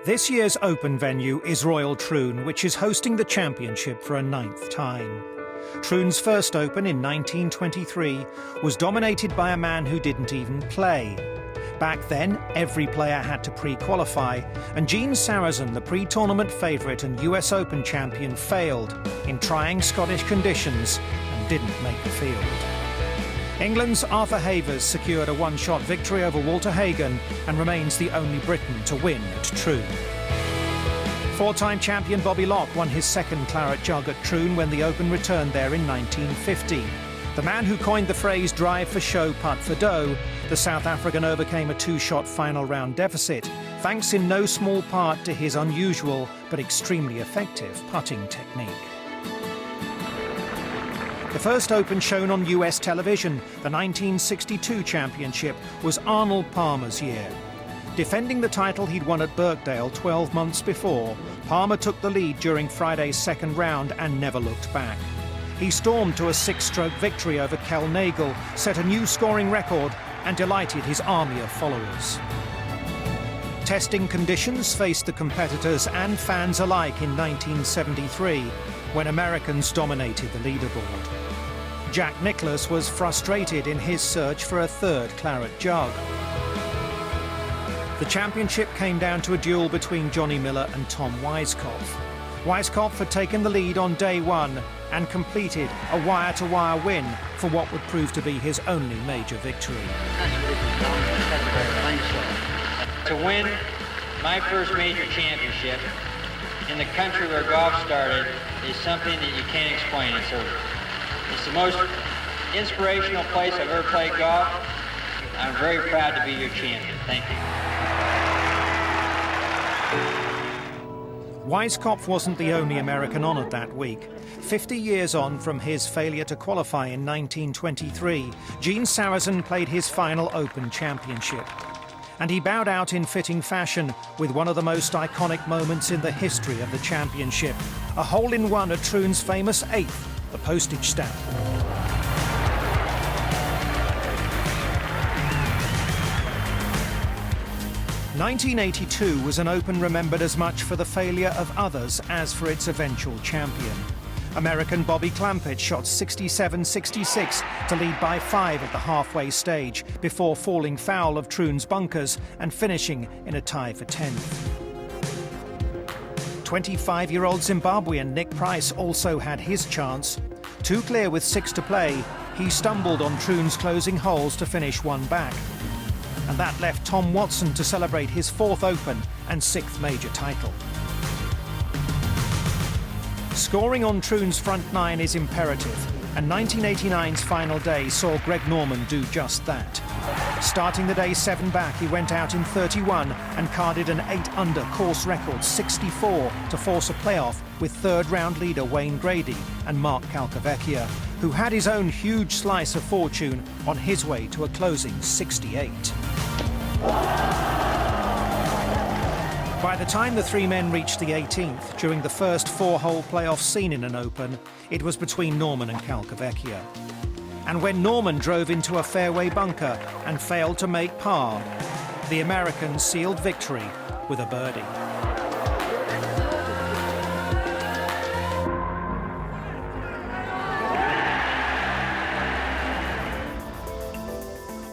This year's Open venue is Royal Troon, which is hosting the championship for a 9th time. Troon's first Open in 1923 was dominated by a man who didn't even play. Back then, every player had to pre-qualify, and Gene Sarazen, the pre-tournament favourite and US Open champion, failed in trying Scottish conditions and didn't make the field. England's Arthur Havers secured a one-shot victory over Walter Hagen and remains the only Briton to win at Troon. Four-time champion Bobby Locke won his second claret jug at Troon when the Open returned there in 1950. The man who coined the phrase drive for show, putt for dough, the South African overcame a two-shot final round deficit, thanks in no small part to his unusual but extremely effective putting technique. The first Open shown on US television, the 1962 championship, was Arnold Palmer's year. Defending the title he'd won at Birkdale 12 months before, Palmer took the lead during Friday's second round and never looked back. He stormed to a 6-stroke victory over Kel Nagle, set a new scoring record and delighted his army of followers. Testing conditions faced the competitors and fans alike in 1973, when Americans dominated the leaderboard. Jack Nicklaus was frustrated in his search for a third claret jug. The championship came down to a duel between Johnny Miller and Tom Weiskopf. Weiskopf had taken the lead on day one and completed a wire-to-wire win for what would prove to be his only major victory. To win my first major championship in the country where golf started is something that you can't explain. It's the most inspirational place I've ever played golf. I'm very proud to be your champion. Thank you. Weiskopf wasn't the only American honoured that week. 50 years on from his failure to qualify in 1923, Gene Sarazen played his final Open championship. And he bowed out in fitting fashion with one of the most iconic moments in the history of the championship, a hole-in-one at Troon's famous 8th, the Postage Stamp. "1982 was an Open remembered as much for the failure of others as for its eventual champion. American Bobby Clampett shot 67-66 to lead by 5 at the halfway stage before falling foul of Troon's bunkers and finishing in a tie for 10th. 25-year-old Zimbabwean Nick Price also had his chance. Too clear with 6 to play, he stumbled on Troon's closing holes to finish one back. And that left Tom Watson to celebrate his 4th Open and 6th major title. Scoring on Troon's front 9 is imperative, and 1989's final day saw Greg Norman do just that. Starting the day 7 back, he went out in 31 and carded an 8-under course record 64 to force a playoff with third-round leader Wayne Grady and Mark Calcavecchia, who had his own huge slice of fortune on his way to a closing 68. By the time the three men reached the 18th, during the first 4-hole playoff seen in an Open, it was between Norman and Calcavecchia. And when Norman drove into a fairway bunker and failed to make par, the American sealed victory with a birdie.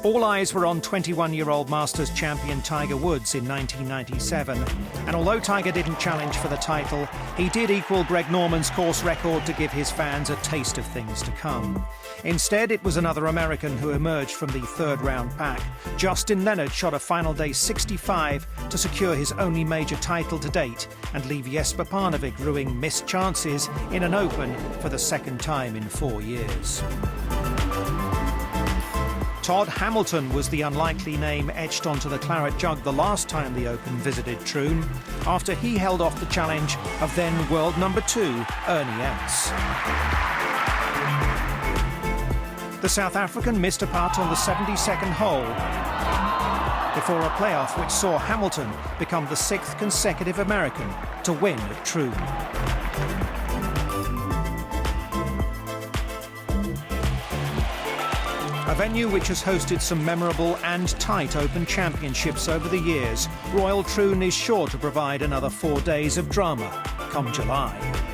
All eyes were on 21-year-old Masters champion Tiger Woods in 1997, and although Tiger didn't challenge for the title, he did equal Greg Norman's course record to give his fans a taste of things to come. Instead, it was another American who emerged from the third-round pack. Justin Leonard shot a final day 65 to secure his only major title to date and leave Jesper Parnevik ruining missed chances in an Open for the second time in 4 years. Todd Hamilton was the unlikely name etched onto the claret jug the last time the Open visited Troon, after he held off the challenge of then world number 2, Ernie Els. The South African missed a putt on the 72nd hole before a playoff which saw Hamilton become the 6th consecutive American to win at Troon. A venue which has hosted some memorable and tight Open Championships over the years, Royal Troon is sure to provide another 4 days of drama come July.